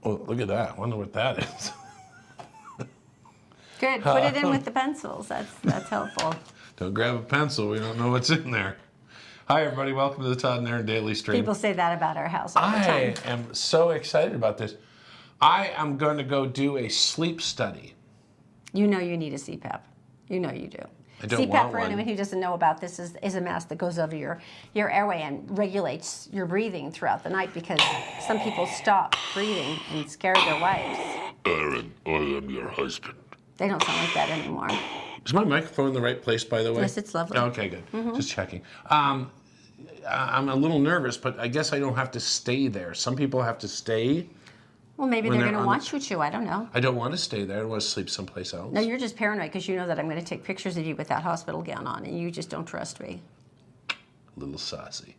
Oh, look at that. I wonder what that is. Good. Put it in with the pencils. That's helpful. Don't grab a pencil. We don't know what's in there. Hi, everybody. Welcome to the Todd and Erin Daily Stream. People say that about our house all the time. I am so excited about this. I am going to go do a sleep study. You know you need a CPAP. You know you do. I don't CPAP, want for one. anyone who doesn't know about this, is a mask that goes over your airway and regulates your breathing throughout the night because some people stop breathing and scare their wives. Erin, I am your husband. They don't sound like that anymore. Is my microphone in the right place, by the way? Yes, it's lovely. Okay, good. Just checking. I'm a little nervous, but I guess I don't have to stay there. Some people have to stay. Well, maybe When they're they're going to on want you to. I don't know. I don't want to stay there. I want to sleep someplace else. No, you're just paranoid because you know that I'm going to take pictures of you with that hospital gown on, and you just don't trust me. A little saucy.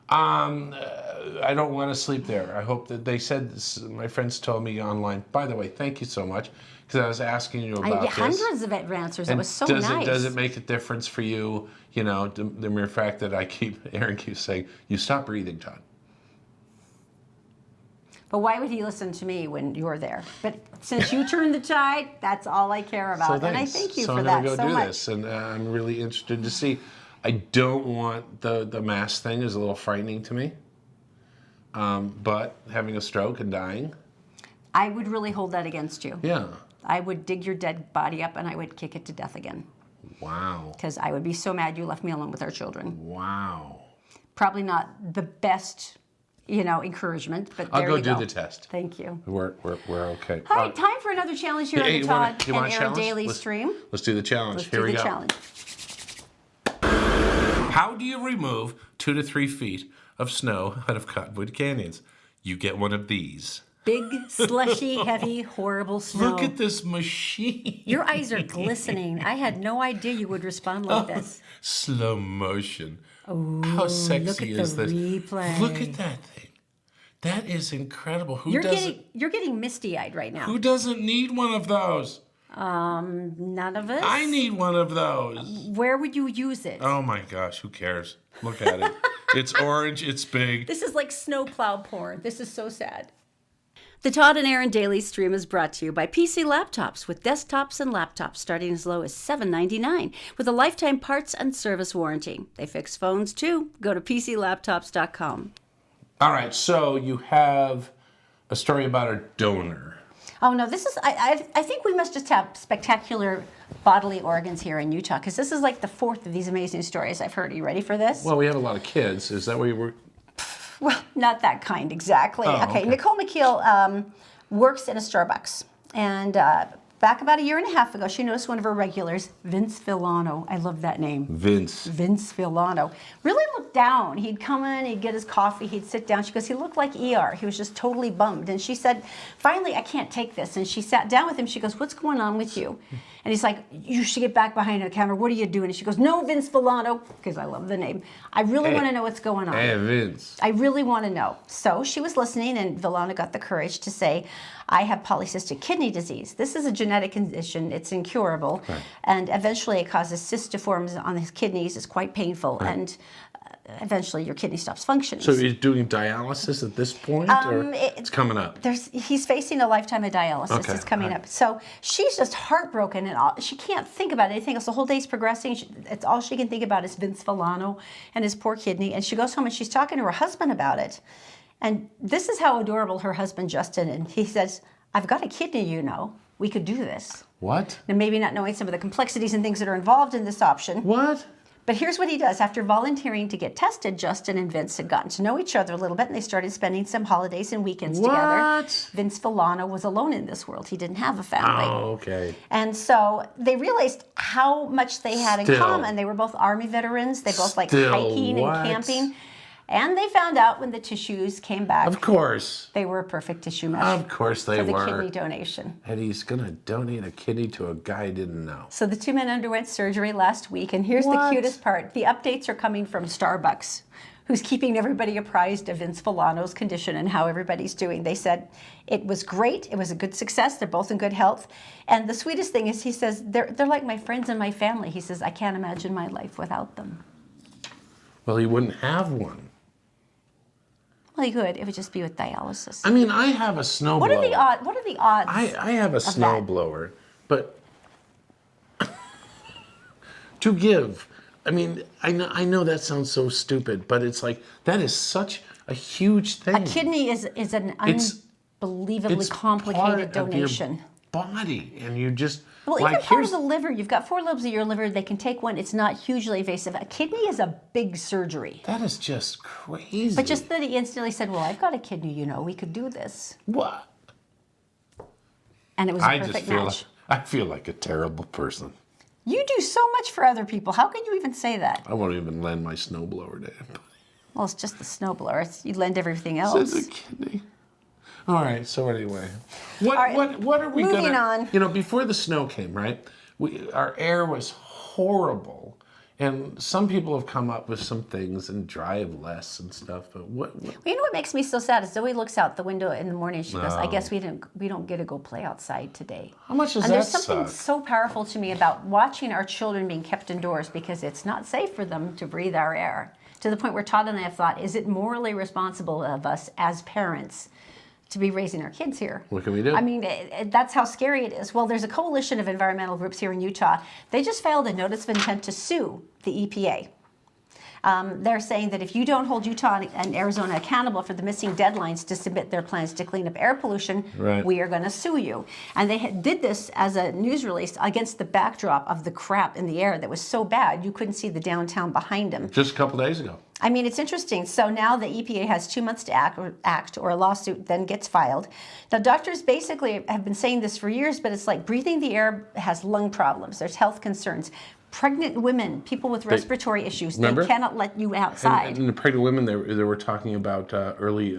I don't want to sleep there. I hope that they said this. My friends told me online. By the way, thank you so much because I was asking you about this. Hundreds of answers. It was so does nice. Does it make a difference for you? You know, the mere fact that Erin keeps saying, "You stop breathing, Todd." But why would he listen to me when you're there? But since you turned the tide, that's all I care about. So and I thanks. thank you so for I'm that gonna so go do much. this, and I'm really interested to see. I don't want the mask thing is a little frightening to me. But having a stroke and dying. I would really hold that against you. Yeah. I would dig your dead body up and I would kick it to death again. Wow. Because I would be so mad you left me alone with our children. Wow. Probably not the best, encouragement, but I'll there go you do go. the test. Thank you. We're okay. All right, time for another challenge here on the Todd and want a Erin challenge? Daily Let's- Stream. Let's do the challenge. Let's Here do we the go. challenge. How do you remove 2 to 3 feet of snow out of cottonwood canyons? You get one of these. Big, slushy, heavy, horrible snow. Look at this machine. Your eyes are glistening. I had no idea you would respond like this. Slow motion. How sexy look at is the this? replay. Look at that thing. That is incredible. You're getting misty-eyed right now. Who doesn't need one of those? None of us. I need one of those. Where would you use it? Oh my gosh, who cares? Look at it. It's orange, it's big. This is like snowplow porn. This is so sad. The Todd and Erin Daily Stream is brought to you by PC Laptops with desktops and laptops starting as low as $7.99 with a lifetime parts and service warranty. They fix phones too. Go to PCLaptops.com. All right, so you have a story about a donor. Oh no, this is, I think we must just have spectacular bodily organs here in Utah because this is like the fourth of these amazing stories I've heard. Are you ready for this? Well, we have a lot of kids. Is that what you were? Well, not that kind exactly. Oh, okay, okay. Nicole McKeel works in a Starbucks. And back about a year and a half ago, she noticed one of her regulars, Vince Villano. I love that name. Vince. Vince Villano. Really looked down. He'd come in, he'd get his coffee, he'd sit down. She goes, he looked like ER. He was just totally bummed. And she said, finally, I can't take this. And she sat down with him. She goes, what's going on with you? And he's like, you should get back behind the counter. What are you doing? And she goes, no, Vince Villano, because I love the name. I really want to know what's going on. Hey, Vince. I really want to know. So she was listening, and Villano got the courage to say, I have polycystic kidney disease. This is a genetic condition. It's incurable. Right. And eventually it causes cysts to form on his kidneys. It's quite painful. Right. And eventually your kidney stops functioning. So he's doing dialysis at this point, or it's coming up? He's facing a lifetime of dialysis. Okay. It's coming Right. up. So she's just heartbroken, and she can't think about anything else. The whole day's progressing. It's all she can think about is Vince Villano and his poor kidney. And she goes home and she's talking to her husband about it. And this is how adorable her husband, Justin, and he says, I've got a kidney, we could do this. What? And maybe not knowing some of the complexities and things that are involved in this option. What? But here's what he does. After volunteering to get tested, Justin and Vince had gotten to know each other a little bit, and they started spending some holidays and weekends together. What? Vince Villano was alone in this world. He didn't have a family. Oh, okay. And so they realized how much they had in Still. common. They were both Army veterans. They both liked Still, hiking what? and camping. And they found out when the tissues came back, Of course. they were a perfect tissue match Of course they for the were. kidney donation. And he's going to donate a kidney to a guy he didn't know. So the two men underwent surgery last week, and here's the What? cutest part. The updates are coming from Starbucks, who's keeping everybody apprised of Vince Villano's condition and how everybody's doing. They said it was great. It was a good success. They're both in good health. And the sweetest thing is he says, they're like my friends and my family. He says, I can't imagine my life without them. Well, he wouldn't have one. Well, you could. It would just be with dialysis. I mean, I have a snowblower. What are the odds? I have a snowblower, but to give, I mean, I know that sounds so stupid, but it's like that is such a huge thing. A kidney is an unbelievably complicated donation. Body, and you just Well, like, even part of the liver, you've got 4 lobes of your liver. They can take one. It's not hugely invasive. A kidney is a big surgery. that is just crazy. But just that he instantly said, well, I've got a kidney, we could do this. what? And it was a perfect match. I feel like a terrible person. You do so much for other people. How can you even say that? I won't even lend my snowblower to anybody. Well, it's just the snowblower. You lend everything It's else. a kidney. All right. So anyway, what right, are we moving gonna? on. Before the snow came, right? Our air was horrible, and some people have come up with some things and drive less and stuff. But what Well, you know what makes me so sad is Zoe looks out the window in the morning. She goes, "I guess we don't get to go play outside today." how much does And that there's something suck? so powerful to me about watching our children being kept indoors because it's not safe for them to breathe our air. To the point where Todd and I have thought, is it morally responsible of us as parents to be raising our kids here? What can we do? I mean, that's how scary it is. Well, there's a coalition of environmental groups here in Utah. They just filed a notice of intent to sue the EPA. They're saying that if you don't hold Utah and Arizona accountable for the missing deadlines to submit their plans to clean up air pollution, Right. we are going to sue you. And they did this as a news release against the backdrop of the crap in the air that was so bad you couldn't see the downtown behind them. Just a couple days ago. I mean, it's interesting. So now the EPA has 2 months to act, or a lawsuit then gets filed. Now, doctors basically have been saying this for years, but it's like breathing the air has lung problems. There's health concerns. Pregnant women, people with respiratory issues, remember? they cannot let you outside. And the pregnant women, they were talking about early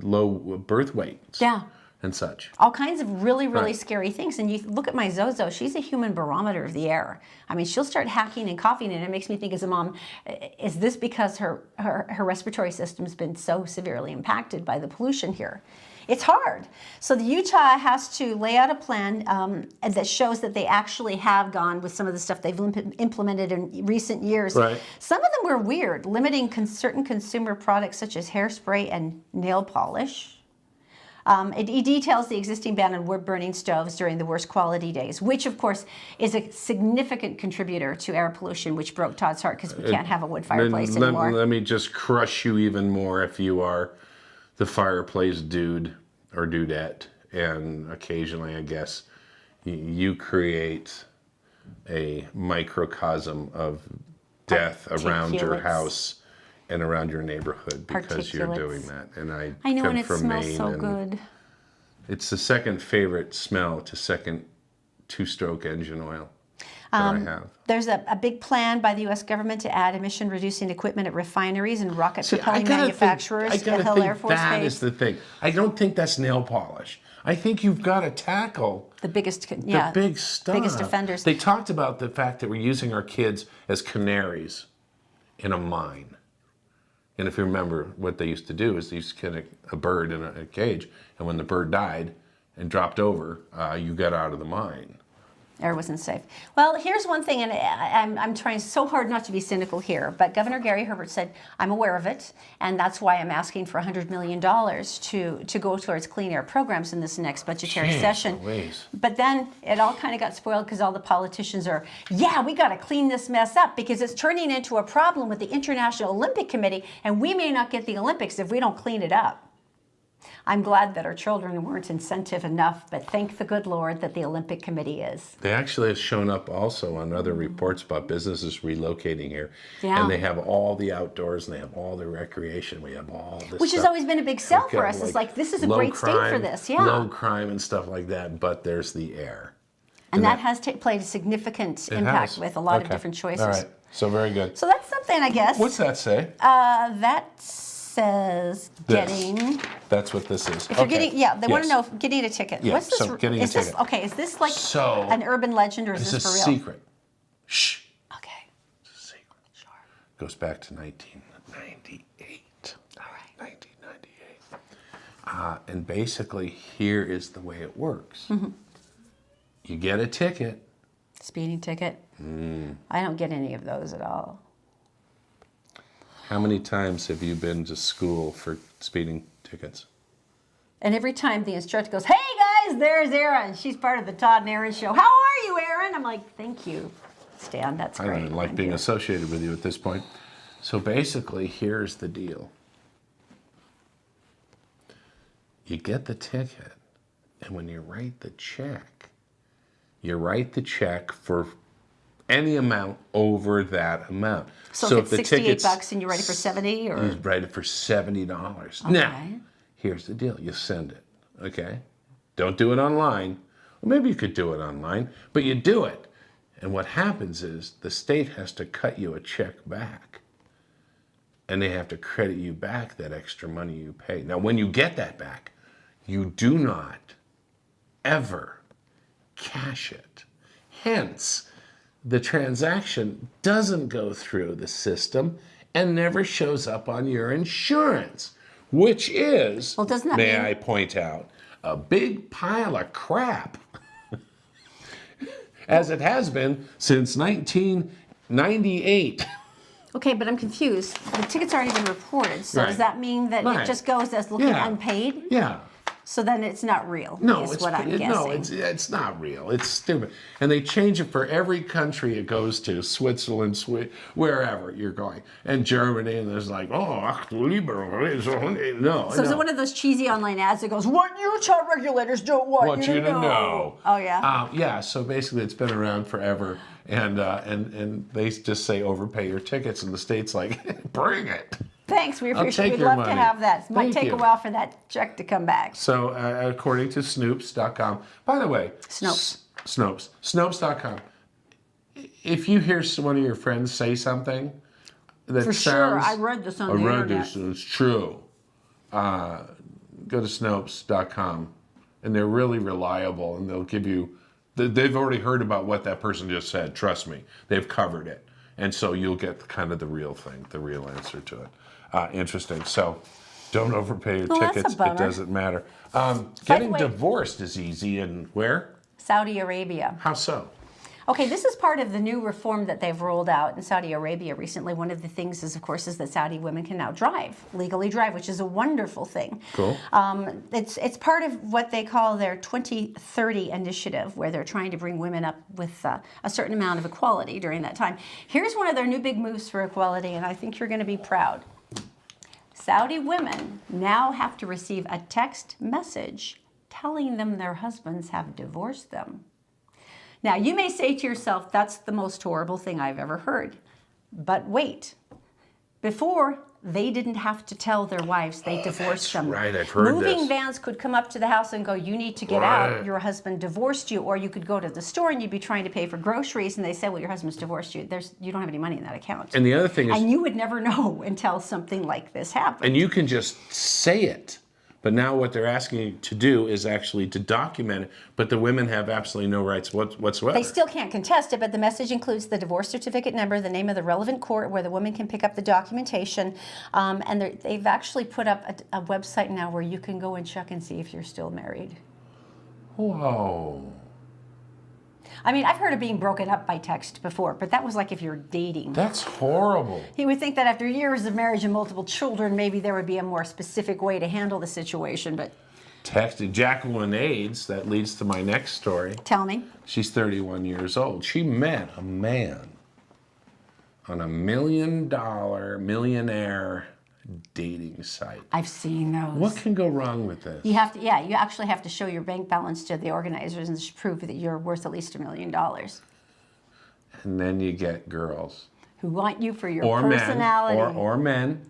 low birth weights. Yeah. And such. All kinds of really, really Right. scary things. And you look at my Zozo, she's a human barometer of the air. I mean, she'll start hacking and coughing, and it makes me think as a mom, is this because her respiratory system's been so severely impacted by the pollution here? It's hard. So the Utah has to lay out a plan that shows that they actually have gone with some of the stuff they've implemented in recent years. Right. Some of them were weird, limiting certain consumer products such as hairspray and nail polish. It details the existing ban on wood-burning stoves during the worst quality days, which, of course, is a significant contributor to air pollution, which broke Todd's heart because we can't have a wood fireplace anymore. Let me just crush you even more if you are the fireplace dude or dudette, and occasionally, I guess, you create a microcosm of death around your Particulates. house and around your neighborhood because you're Particulates. doing that. And I I know, come and it from smells Maine, so and good. it's the second favorite smell to second two-stroke engine oil that I have. There's a big plan by the U.S. government to add emission-reducing equipment at refineries and See, rocket-propelling manufacturers I at gotta Hill think Air Force that Base. is the thing. I don't think that's nail polish. I think you've got to tackle The biggest, the big stuff. biggest offenders. They talked about the fact that we're using our kids as canaries in a mine. And if you remember, what they used to do is they used to get a bird in a cage, and when the bird died and dropped over, you got out of the mine. Air wasn't safe. Well, here's one thing, and I'm trying so hard not to be cynical here, but Governor Gary Herbert said, I'm aware of it, and that's why I'm asking for $100 million to go towards clean air programs in this next budgetary Jeez session. Louise. But then it all kind of got spoiled because all the politicians are, yeah, we got to clean this mess up because it's turning into a problem with the International Olympic Committee, and we may not get the Olympics if we don't clean it up. I'm glad that our children weren't incentive enough, but thank the good Lord that the Olympic Committee is. They actually have shown up also on other reports about businesses relocating here. Yeah. And they have all the outdoors and they have all the recreation. We have all this Which has stuff. always been a big sell We've for got, us. It's like, this is a low great state for this, yeah. Low crime and stuff like that, but there's the air. And that has played a significant It impact has. with a lot of Okay. different choices. All right, so very good. So that's something, I guess. What's that say? That says getting. That's what this is. If you're getting, yeah, they want to Yes. know if getting a ticket. Yeah, What's this? so getting a is this ticket. okay? Is this like So, an urban legend or is It's this a for real? secret. Shh. Okay. It's a secret. Sure. Goes back to 1998. All right. 1998. And basically, here is the way it works. Mm-hmm. You get a ticket. Speeding ticket. I don't get any of those at all. How many times have you been to school for speeding tickets? And every time the instructor goes, "Hey guys, there's Erin. She's part of the Todd and Erin show. How are you, Erin?" I'm like, "Thank you, Stan. That's I great." don't like being associated with you at this point. So basically, here's the deal. You get the ticket, and when you write the check, for any amount over that amount. So if it's $68 and you write it for 70, or you write it for $70. okay. Now, here's the deal. You send it, okay? Don't do it online. Well, maybe you could do it online, but you do it. And what happens is the state has to cut you a check back. And they have to credit you back that extra money you paid. Now, when you get that back, you do not ever cash it. Hence, the transaction doesn't go through the system and never shows up on your insurance, which is, well, doesn't that may mean... I point out, a big pile of crap, as it has been since 1998. Okay, but I'm confused. The tickets aren't even reported, so does that mean that it just goes as looking unpaid? Yeah. So then it's not real, No, is what I'm guessing. No, it's not real. It's stupid. And they change it for every country it goes to, Switzerland, wherever you're going. And Germany, and there's like, no. So is it one of those cheesy online ads that goes, "What Utah regulators don't want you to know"? Oh, yeah? Yeah, so basically it's been around forever. And they just say overpay your tickets, and the state's like, bring it. Thanks, we appreciate it. We'd love to have that. It might take a while for that check to come back. So, according to Snopes.com, by the way, Snopes.com, if you hear one of your friends say something that for sure, I read this on the internet. This, it's true. Go to Snopes.com, and they're really reliable, and they'll give you, they've already heard about what that person just said. Trust me, they've covered it. And so you'll get kind of the real thing, the real answer to it. Interesting. So don't overpay your tickets. It doesn't matter. Getting divorced is easy. And where? Saudi Arabia. How so? Okay, this is part of the new reform that they've rolled out in Saudi Arabia recently. One of the things is, of course, is that Saudi women can now legally drive, which is a wonderful thing. Cool. It's part of what they call their 2030 initiative, where they're trying to bring women up with a certain amount of equality during that time. Here's one of their new big moves for equality, and I think you're going to be proud. Saudi women now have to receive a text message telling them their husbands have divorced them. Now, you may say to yourself, that's the most horrible thing I've ever heard. But wait, before, they didn't have to tell their wives they divorced them. Right, I've heard this. Moving vans could come up to the house and go, "You need to get out, your husband divorced you." Or you could go to the store and you'd be trying to pay for groceries and they say, "Well, your husband's divorced you. You don't have any money in that account." And the other thing is... And you would never know until something like this happened. And you can just say it. But now what they're asking you to do is actually to document it, but the women have absolutely no rights whatsoever. They still can't contest it, but the message includes the divorce certificate number, the name of the relevant court where the woman can pick up the documentation, and they've actually put up a website now where you can go and check and see if you're still married. Whoa. I mean, I've heard of being broken up by text before, but that was like if you're dating. That's horrible. You would think that after years of marriage and multiple children, maybe there would be a more specific way to handle the situation, but... Texted Jacqueline AIDS, that leads to my next story. Tell me. She's 31 years old. She met a man on a millionaire dating site. I've seen those. What can go wrong with this? You have to, yeah, you actually have to show your bank balance to the organizers and prove that you're worth at least $1 million. And then you get girls. Who want you for your or personality. Men, or men.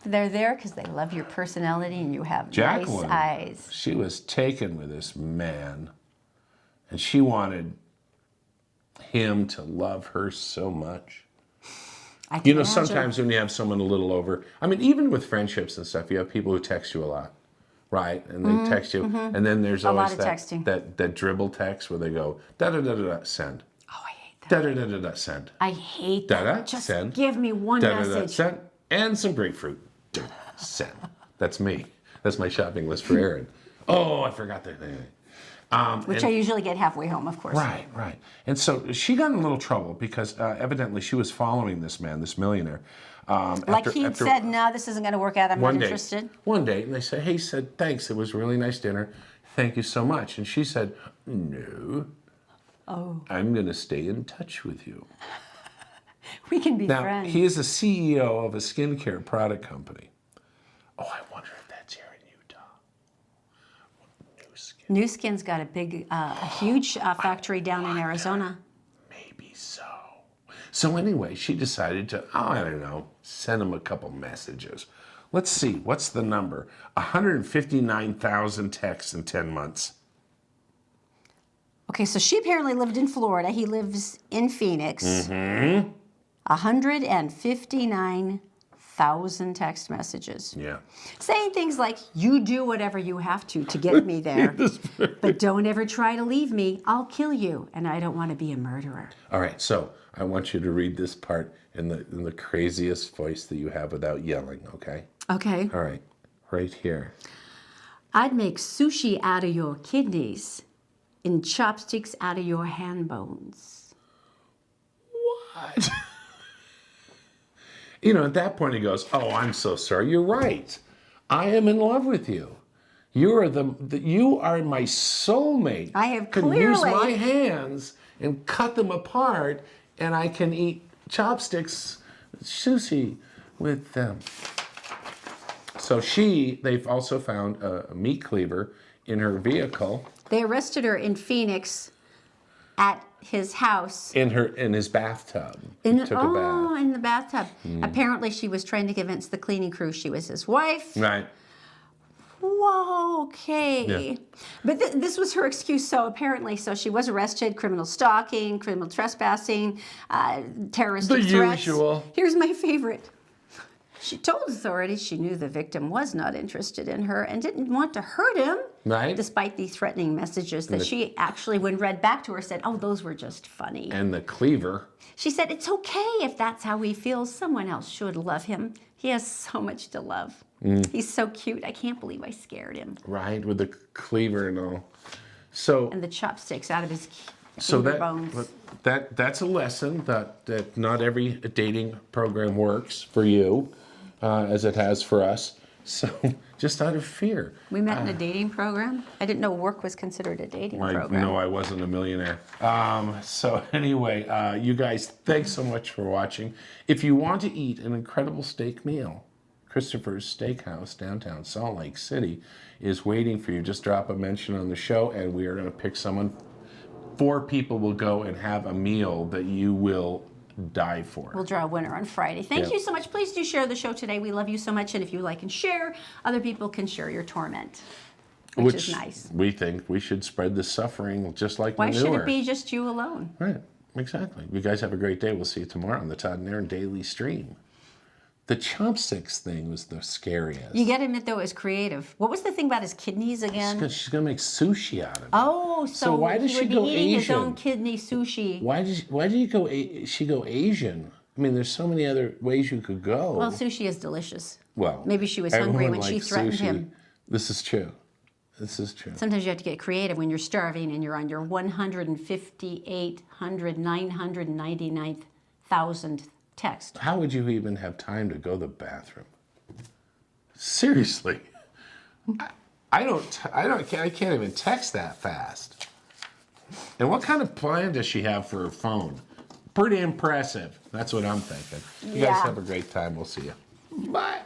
They're there because they love your personality and you have Jacqueline, nice eyes. She was taken with this man, and she wanted him to love her so much. You know, sometimes when you have someone a little over, I mean, even with friendships and stuff, you have people who text you a lot, right? And they text you, and then there's always that dribble text where they go, da-da-da-da-da, send. Oh, I hate that. Da-da-da-da-da, send. I hate that. Da-da, just send. give me one message. Send. And some grapefruit. Send. That's me. That's my shopping list for Erin. Oh, I forgot that. Which I usually get halfway home, of course. Right. And so she got in a little trouble because evidently she was following this man, this millionaire. Like said, no, this isn't going to work out. I'm not interested. One day, and they said, hey, he said, thanks. It was a really nice dinner. Thank you so much. And she said, no. Oh. I'm going to stay in touch with you. We can be now, friends. He is a CEO of a skincare product company. Oh, I wonder if that's here in Utah. New Skin's got a huge factory down in Arizona. Maybe so. So anyway, she decided to, I don't know, send him a couple messages. Let's see, what's the number? 159,000 texts in 10 months. Okay, so she apparently lived in Florida. He lives in Phoenix. Mm-hmm. 159,000 text messages. Yeah. Saying things like, you do whatever you have to get me there. But don't ever try to leave me. I'll kill you. And I don't want to be a murderer. All right, so I want you to read this part in the craziest voice that you have without yelling, okay? Okay. All right, right here. I'd make sushi out of your kidneys and chopsticks out of your hand bones. What? You know, at that point he goes, oh, I'm so sorry. You're right. I am in love with you. You are you are my soulmate. I have can clearly use my hands and cut them apart, and I can eat chopsticks, sushi with them. So they've also found a meat cleaver in her vehicle. They arrested her in Phoenix at his house. In his bathtub. Took a bath. In the bathtub. Apparently she was trying to convince the cleaning crew she was his wife. Right. Whoa, okay. Yeah. But this was her excuse. So she was arrested, criminal stalking, criminal trespassing, terroristic threats. The usual. Here's my favorite. She told authorities she knew the victim was not interested in her and didn't want to hurt him. Right. Despite the threatening messages that she actually, when read back to her, said, oh, those were just funny. And the cleaver. She said, it's okay if that's how he feels. Someone else should love him. He has so much to love. He's so cute. I can't believe I scared him. Right, with the cleaver and all. So, and the chopsticks out of his bones. That's a lesson that not every dating program works for you, as it has for us. So, just out of fear. We met in a dating program? I didn't know work was considered a dating program. No, I wasn't a millionaire. So anyway, you guys, thanks so much for watching. If you want to eat an incredible steak meal, Christopher's Steakhouse, downtown Salt Lake City, is waiting for you. Just drop a mention on the show, and we are going to pick someone. 4 people will go and have a meal that you will die for. We'll draw a winner on Friday. Thank you so much. Please do share the show today. We love you so much. And if you like and share, other people can share your torment, which is nice. We think we should spread the suffering just like manure. Why should it be just you alone? Right. Exactly. You guys have a great day. We'll see you tomorrow on the Todd and Erin Daily Stream. The chopsticks thing was the scariest. You got to admit, though, it was creative. What was the thing about his kidneys again? She's going to make sushi out of it. Oh, so why did he she would go be eating Asian? his own kidney sushi. Why did she go Asian? I mean, there's so many other ways you could go. Well, sushi is delicious. Well, maybe she was hungry when she threatened sushi. him. This is true. This is true. Sometimes you have to get creative when you're starving and you're on your 999,000th text. How would you even have time to go to the bathroom? Seriously, I can't even text that fast. And what kind of plan does she have for her phone? Pretty impressive. That's what I'm thinking. You guys have a great time. We'll see you. Bye.